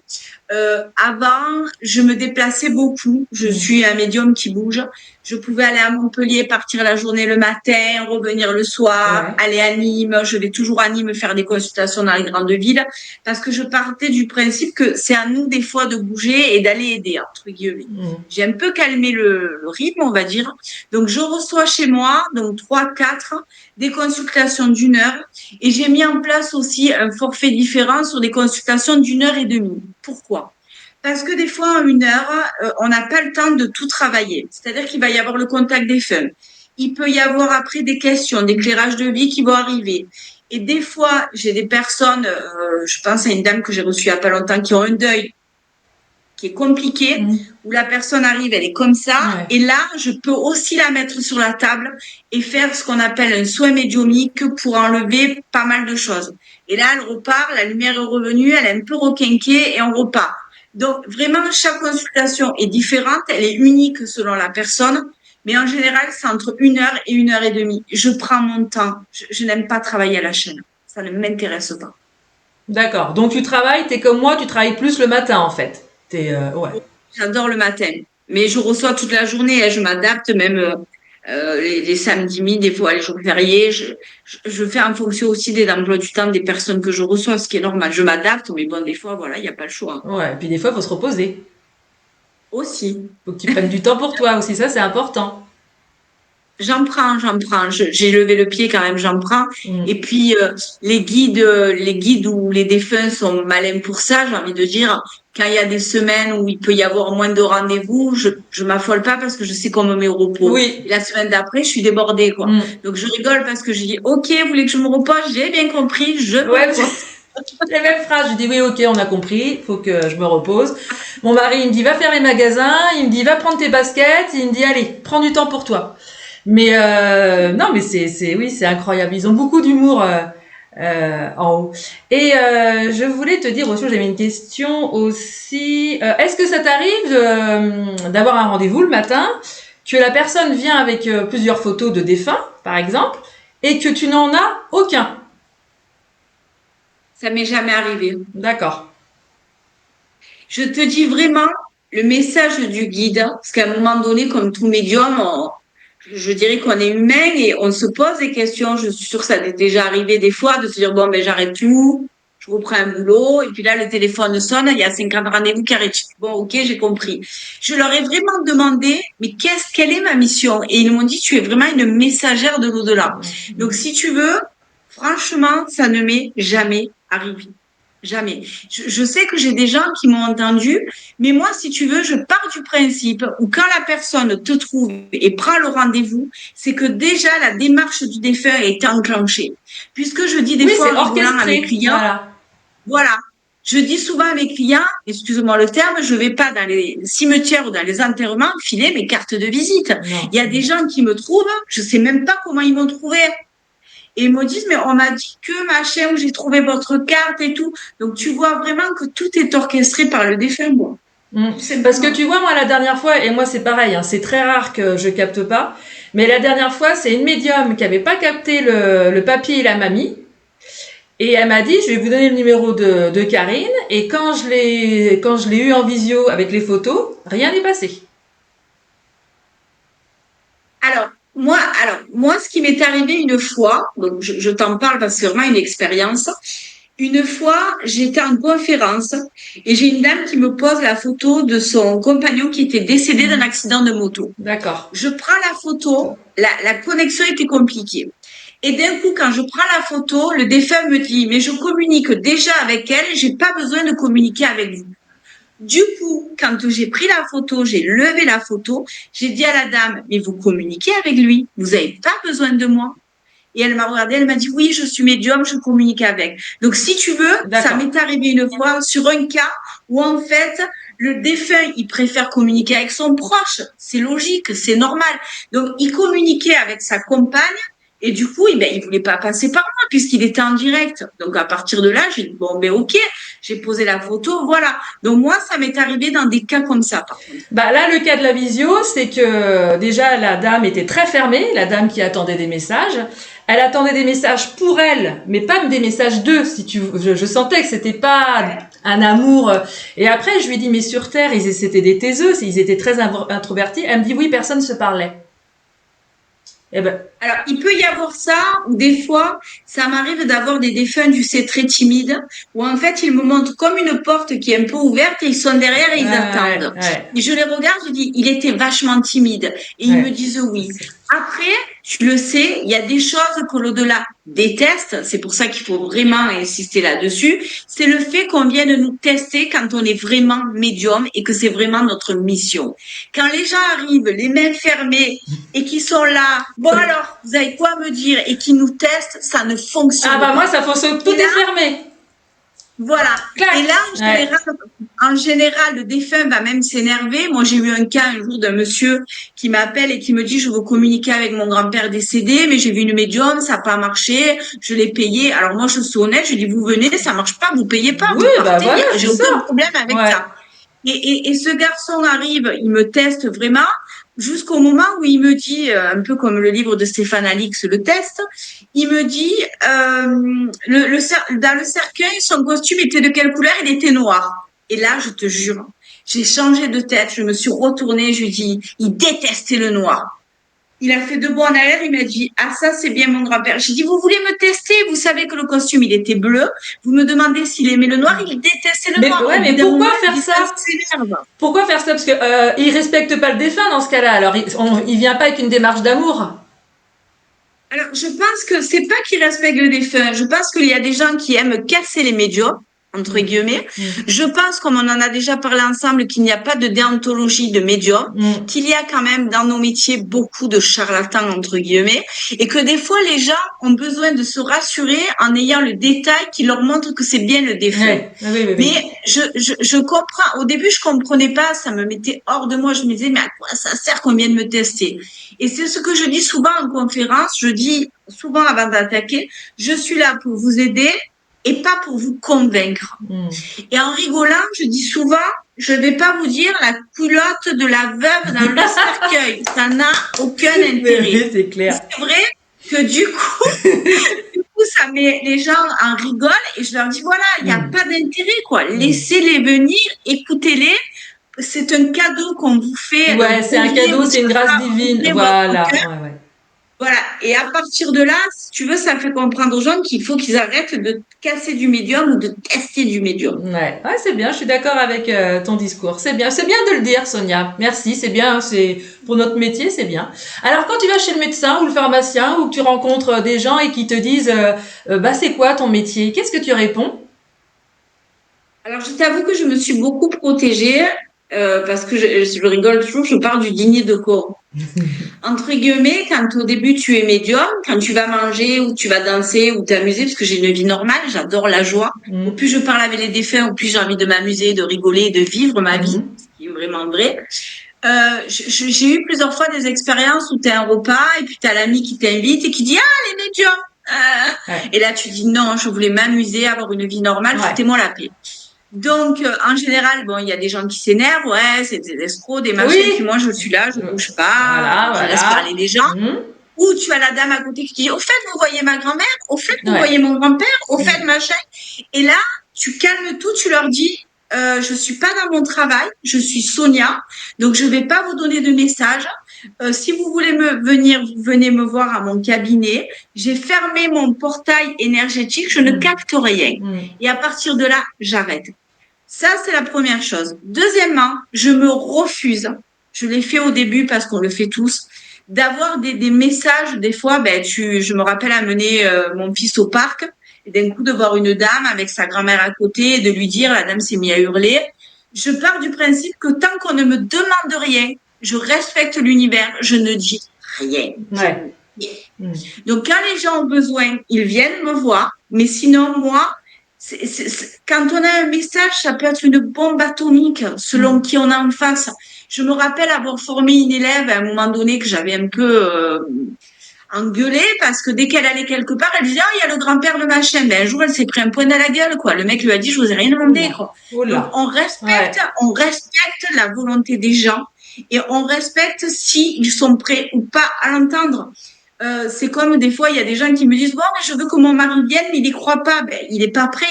Avant, je me déplaçais beaucoup. Je Mm. suis un médium qui bouge. Je pouvais aller à Montpellier, partir la journée le matin, revenir le soir, Ouais. aller à Nîmes. Je vais toujours à Nîmes faire des consultations dans les grandes villes parce que je partais du principe que c'est à nous des fois de bouger et d'aller aider, entre guillemets. Mm. J'ai un peu calmé le rythme, on va dire. Donc, je reçois chez moi, donc 3, 4, des consultations d'1 heure. Et j'ai mis en place aussi un forfait différent sur des consultations d'1 heure et demie. Pourquoi? Parce que des fois, en 1 heure, on n'a pas le temps de tout travailler. C'est-à-dire qu'il va y avoir le contact des femmes. Il peut y avoir après des questions, d'éclairage de vie qui vont arriver. Et des fois, j'ai des personnes, je pense à une dame que j'ai reçue il n'y a pas longtemps, qui ont un deuil qui est compliqué, Mm. où la personne arrive, elle est comme ça, Ouais. et là, je peux aussi la mettre sur la table et faire ce qu'on appelle un soin médiumnique pour enlever pas mal de choses. Et là, elle repart, la lumière est revenue, elle est un peu requinquée et on repart. Donc, vraiment, chaque consultation est différente, elle est unique selon la personne, mais en général, c'est entre 1 heure et 1 heure et demie. Je prends mon temps. Je n'aime pas travailler à la chaîne. Ça ne m'intéresse pas. D'accord. Donc tu travailles, t'es comme moi, tu travailles plus le matin en fait. Ouais. J'adore le matin, mais je reçois toute la journée, hein, je m'adapte même les samedis midi, des fois les jours fériés. Je fais en fonction aussi des emplois du temps des personnes que je reçois, ce qui est normal. Je m'adapte, mais bon, des fois, voilà, il n'y a pas le choix, hein. Ouais. Et puis des fois, il faut se reposer. Aussi. Faut que tu prennes du temps pour toi aussi. Ça, c'est important. J'en prends, j'en prends. J'ai levé le pied quand même, j'en prends. Mm. Et puis les guides ou les défunts sont malins pour ça. J'ai envie de dire, quand il y a des semaines où il peut y avoir moins de rendez-vous, je m'affole pas parce que je sais qu'on me met au repos. Oui. Et la semaine d'après, je suis débordée, quoi. Mm. Donc je rigole parce que je dis, ok, vous voulez que je me repose? J'ai bien compris, je me Ouais. repose. Les mêmes phrases. Je dis oui, ok, on a compris. Faut que je me repose. Mon mari, il me dit va faire les magasins. Il me dit va prendre tes baskets. Il me dit allez, prends du temps pour toi. Mais non, mais oui, c'est incroyable. Ils ont beaucoup d'humour en haut. Et je voulais te dire aussi, j'avais une question aussi. Est-ce que ça t'arrive d'avoir un rendez-vous le matin, que la personne vient avec plusieurs photos de défunts, par exemple, et que tu n'en as aucun? Ça m'est jamais arrivé. D'accord. Je te dis vraiment le message du guide, parce qu'à un moment donné, comme tout médium, je dirais qu'on est humain et on se pose des questions. Je suis sûre que ça t'est déjà arrivé des fois de se dire, bon, ben, j'arrête tout, je reprends un boulot, et puis là, le téléphone sonne, il y a 50 rendez-vous qui arrivent. Bon, ok, j'ai compris. Je leur ai vraiment demandé, mais quelle est ma mission? Et ils m'ont dit, tu es vraiment une messagère de l'au-delà. Donc, si tu veux, franchement, ça ne m'est jamais arrivé. Jamais. Je sais que j'ai des gens qui m'ont entendu, mais moi, si tu veux, je pars du principe où quand la personne te trouve et prend le rendez-vous, c'est que déjà la démarche du défunt a été enclenchée. Puisque je dis des Oui, fois c'est en rigolant à mes orchestré. clients, Voilà. voilà, je dis souvent à mes clients, excuse-moi le terme, je vais pas dans les cimetières ou dans les enterrements filer mes cartes de visite. Non. Il y a des gens qui me trouvent, je sais même pas comment ils m'ont trouvé. Et ils me disent, mais on m'a dit que machin, où j'ai trouvé votre carte et tout. Donc, tu vois vraiment que tout est orchestré par le défunt, moi. Mm. Tout Parce que simplement. tu vois, moi, la dernière fois, et moi, c'est pareil, hein, c'est très rare que je capte pas, mais la dernière fois, c'est une médium qui avait pas capté le papy et la mamie, et elle m'a dit, je vais vous donner le numéro de Karine, et quand je l'ai eu en visio avec les photos, rien n'est passé. Alors, moi, ce qui m'est arrivé une fois, donc je t'en parle parce que c'est vraiment une expérience. Une fois, j'étais en conférence et j'ai une dame qui me pose la photo de son compagnon qui était décédé d'un accident de moto. D'accord. Je prends la photo, la connexion était compliquée. Et d'un coup, quand je prends la photo, le défunt me dit, mais je communique déjà avec elle, j'ai pas besoin de communiquer avec vous. Du coup, quand j'ai pris la photo, j'ai levé la photo, j'ai dit à la dame, mais vous communiquez avec lui, vous n'avez pas besoin de moi. Et elle m'a regardée, elle m'a dit, oui, je suis médium, je communique avec. Donc, si tu veux, ça m'est arrivé une fois sur un cas où, en fait, le défunt, il préfère communiquer avec son proche. C'est logique, c'est normal. Donc, il communiquait avec sa compagne et du coup, il voulait pas passer par moi puisqu'il était en direct. Donc, à partir de là, j'ai dit, bon, ok, j'ai posé la photo, voilà. Donc, moi, ça m'est arrivé dans des cas comme ça, par contre. Bah là, le cas de la visio, c'est que déjà la dame était très fermée, la dame qui attendait des messages. Elle attendait des messages pour elle, mais pas des messages d'eux. Si tu, je sentais que c'était pas un amour. Et après, je lui ai dit, mais sur Terre, c'était des taiseux, ils étaient très introvertis. Elle me dit, oui, personne ne se parlait. Eh ben. Alors, il peut y avoir ça, ou des fois, ça m'arrive d'avoir des défunts, tu sais, très timides, où en fait, ils me montrent comme une porte qui est un peu ouverte et ils sont derrière et ils attendent. Et je les regarde, je dis, il était vachement timide. Et ils me disent oui. Après, tu le sais, il y a des choses que l'au-delà déteste. C'est pour ça qu'il faut vraiment insister là-dessus. C'est le fait qu'on vienne nous tester quand on est vraiment médium et que c'est vraiment notre mission. Quand les gens arrivent, les mains fermées, et qui sont là, bon alors, vous avez quoi me dire, et qui nous testent, ça ne fonctionne pas. Ah bah moi, ça fonctionne, tout est fermé. Voilà. Et là, en général, le défunt va même s'énerver. Moi, j'ai eu un cas un jour d'un monsieur qui m'appelle et qui me dit, je veux communiquer avec mon grand-père décédé, mais j'ai vu une médium, ça n'a pas marché, je l'ai payé. Alors moi, je suis honnête, je dis, vous venez, ça marche pas, vous payez pas, oui, vous partez, voilà, j'ai aucun problème avec ça. Et ce garçon arrive, il me teste vraiment, jusqu'au moment où il me dit, un peu comme le livre de Stéphane Alix, le test, il me dit, dans le cercueil, son costume était de quelle couleur? Il était noir. Et là, je te jure, j'ai changé de tête, je me suis retournée, je lui dis, il détestait le noir. Il a fait deux bons en arrière, il m'a dit, ah ça c'est bien mon grand-père. J'ai dit, vous voulez me tester? Vous savez que le costume il était bleu. Vous me demandez s'il aimait le noir, il détestait le noir. Ouais, mais pourquoi faire ça? Pourquoi faire ça? Parce que il respecte pas le défunt dans ce cas-là. Alors il vient pas avec une démarche d'amour. Alors je pense que c'est pas qu'il respecte le défunt. Je pense qu'il y a des gens qui aiment casser les médiums, entre guillemets. Je pense, comme on en a déjà parlé ensemble, qu'il n'y a pas de déontologie de médium, qu'il y a quand même dans nos métiers beaucoup de charlatans, entre guillemets, et que des fois les gens ont besoin de se rassurer en ayant le détail qui leur montre que c'est bien le défunt. Oui. Mais je comprends, au début je comprenais pas, ça me mettait hors de moi, je me disais mais à quoi ça sert qu'on vienne me tester? Et c'est ce que je dis souvent en conférence, je dis souvent avant d'attaquer, je suis là pour vous aider, et pas pour vous convaincre. Et en rigolant, je dis souvent, je ne vais pas vous dire la culotte de la veuve dans le cercueil. Ça n'a aucun intérêt. C'est clair. C'est vrai que du coup, ça met les gens en rigole et je leur dis, voilà, il n'y a pas d'intérêt, quoi. Laissez-les venir, écoutez-les. C'est un cadeau qu'on vous fait. Ouais, c'est un cadeau, c'est une grâce divine. Voilà. Voilà. Et à partir de là, si tu veux, ça fait comprendre aux gens qu'il faut qu'ils arrêtent de casser du médium ou de tester du médium. Ouais, c'est bien. Je suis d'accord avec ton discours. C'est bien de le dire, Sonia. Merci. C'est bien. C'est pour notre métier, c'est bien. Alors, quand tu vas chez le médecin ou le pharmacien ou que tu rencontres des gens et qui te disent, c'est quoi ton métier? Qu'est-ce que tu réponds? Alors, je t'avoue que je me suis beaucoup protégée. Parce que je rigole toujours, je parle du dîner de corps. Entre guillemets, quand au début tu es médium, quand tu vas manger ou tu vas danser ou t'amuser, parce que j'ai une vie normale, j'adore la joie. Au plus je parle avec les défunts, au plus j'ai envie de m'amuser, de rigoler, de vivre ma vie, ce qui est vraiment vrai. J'ai eu plusieurs fois des expériences où tu es à un repas et puis tu as l'ami qui t'invite et qui dit « Ah, les médiums !» Et là tu dis « Non, je voulais m'amuser, avoir une vie normale, foutez-moi la paix. » Donc, en général, bon, il y a des gens qui s'énervent, ouais, c'est des escrocs, des machins, puis moi, je suis là, je bouge pas, je laisse parler les gens. Ou tu as la dame à côté qui dit, au fait, vous voyez ma grand-mère, au fait, vous voyez mon grand-père, au fait, machin. Et là, tu calmes tout, tu leur dis, je suis pas dans mon travail, je suis Sonia, donc je vais pas vous donner de message. Si vous voulez venir, vous venez me voir à mon cabinet. J'ai fermé mon portail énergétique, je ne capte rien. Et à partir de là, j'arrête. Ça, c'est la première chose. Deuxièmement, je me refuse, je l'ai fait au début parce qu'on le fait tous, d'avoir des messages. Des fois, je me rappelle amener mon fils au parc et d'un coup de voir une dame avec sa grand-mère à côté et de lui dire, la dame s'est mise à hurler. Je pars du principe que tant qu'on ne me demande rien, je respecte l'univers, je ne dis rien. Mm. Donc, quand les gens ont besoin, ils viennent me voir. Mais sinon, moi, quand on a un message, ça peut être une bombe atomique selon Mm. qui on a en face. Je me rappelle avoir formé une élève à un moment donné que j'avais un peu engueulée parce que dès qu'elle allait quelque part, elle disait, ah, il y a le grand-père de machin. Ben, un jour, elle s'est pris un point dans la gueule, quoi. Le mec lui a dit, je vous ai rien demandé, Oula. quoi. Donc, Oula. on respecte la volonté des gens et on respecte s'ils sont prêts ou pas à l'entendre. C'est comme des fois, il y a des gens qui me disent, bon, mais je veux que mon mari vienne, mais il y croit pas. Ben, il est pas prêt,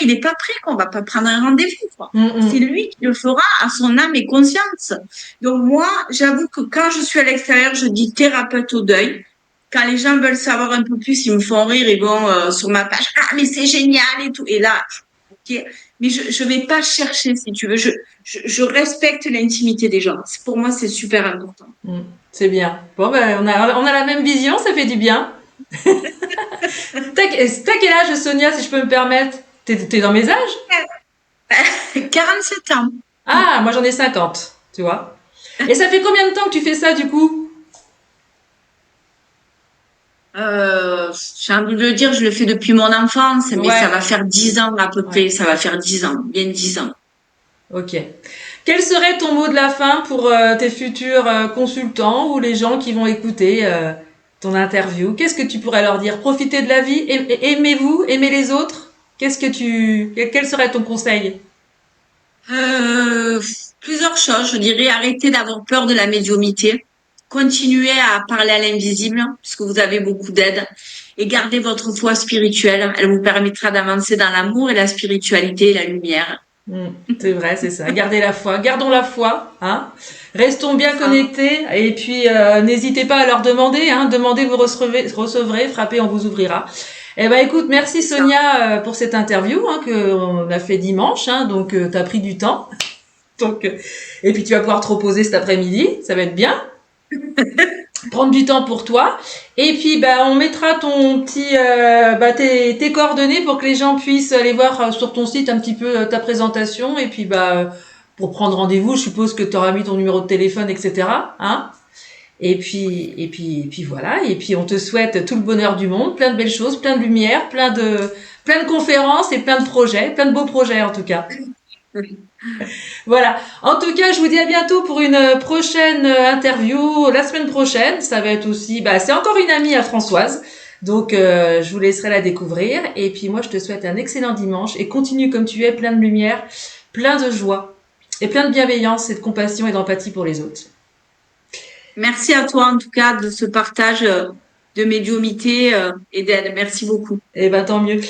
qu'on va pas prendre un rendez-vous, quoi. Mm, C'est mm. lui qui le fera à son âme et conscience. Donc moi, j'avoue que quand je suis à l'extérieur, je dis thérapeute au deuil. Quand les gens veulent savoir un peu plus, ils me font rire, ils vont sur ma page, ah mais c'est génial et tout. Et là, ok, mais je vais pas chercher si tu veux. Je respecte l'intimité des gens. Pour moi, c'est super important. Mm. C'est bien. Bon, ben, on a la même vision, ça fait du bien. T'as quel âge, Sonia, si je peux me permettre? T'es dans mes âges? 47 ans. Ah, moi j'en ai 50, tu vois. Et ça fait combien de temps que tu fais ça, du coup? J'ai envie de le dire, je le fais depuis mon enfance, mais ça Ouais, va faire 10 ans à peu ouais. près. Ça va faire 10 ans, bien 10 ans. Ok. Quel serait ton mot de la fin pour tes futurs consultants ou les gens qui vont écouter ton interview? Qu'est-ce que tu pourrais leur dire? Profitez de la vie, aimez-vous, aimez les autres. Quel serait ton conseil? Euh, Plusieurs choses, je dirais arrêtez d'avoir peur de la médiumité, continuez à parler à l'invisible puisque vous avez beaucoup d'aide et gardez votre foi spirituelle. Elle vous permettra d'avancer dans l'amour et la spiritualité et la lumière. Hmm, c'est vrai, c'est ça. Gardez la foi. Gardons la foi, hein. Restons bien Ça. connectés et puis n'hésitez pas à leur demander, hein. Demandez, vous recevrez, frappez, on vous ouvrira. Eh ben écoute, merci C'est ça. Sonia pour cette interview hein, que on a fait dimanche, hein, donc t'as pris du temps. Donc et puis tu vas pouvoir te reposer cet après-midi, ça va être bien. Prendre du temps pour toi et puis bah on mettra ton petit tes coordonnées pour que les gens puissent aller voir sur ton site un petit peu ta présentation et puis pour prendre rendez-vous je suppose que tu auras mis ton numéro de téléphone etc hein et puis voilà et puis on te souhaite tout le bonheur du monde plein de belles choses plein de lumière plein de conférences et plein de beaux projets en tout cas. Voilà. En tout cas, je vous dis à bientôt pour une prochaine interview la semaine prochaine. Ça va être aussi, c'est encore une amie à Françoise. Donc, je vous laisserai la découvrir. Et puis, moi, je te souhaite un excellent dimanche et continue comme tu es, plein de lumière, plein de joie et plein de bienveillance et de compassion et d'empathie pour les autres. Merci à toi en tout cas de ce partage de médiumité et d'aide. Merci beaucoup. Et tant mieux.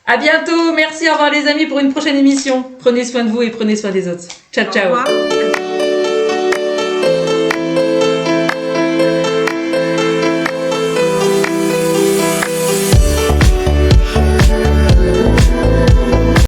À bientôt. Merci. Au revoir les amis pour une prochaine émission. Prenez soin de vous et prenez soin des autres. Ciao, Au ciao. revoir.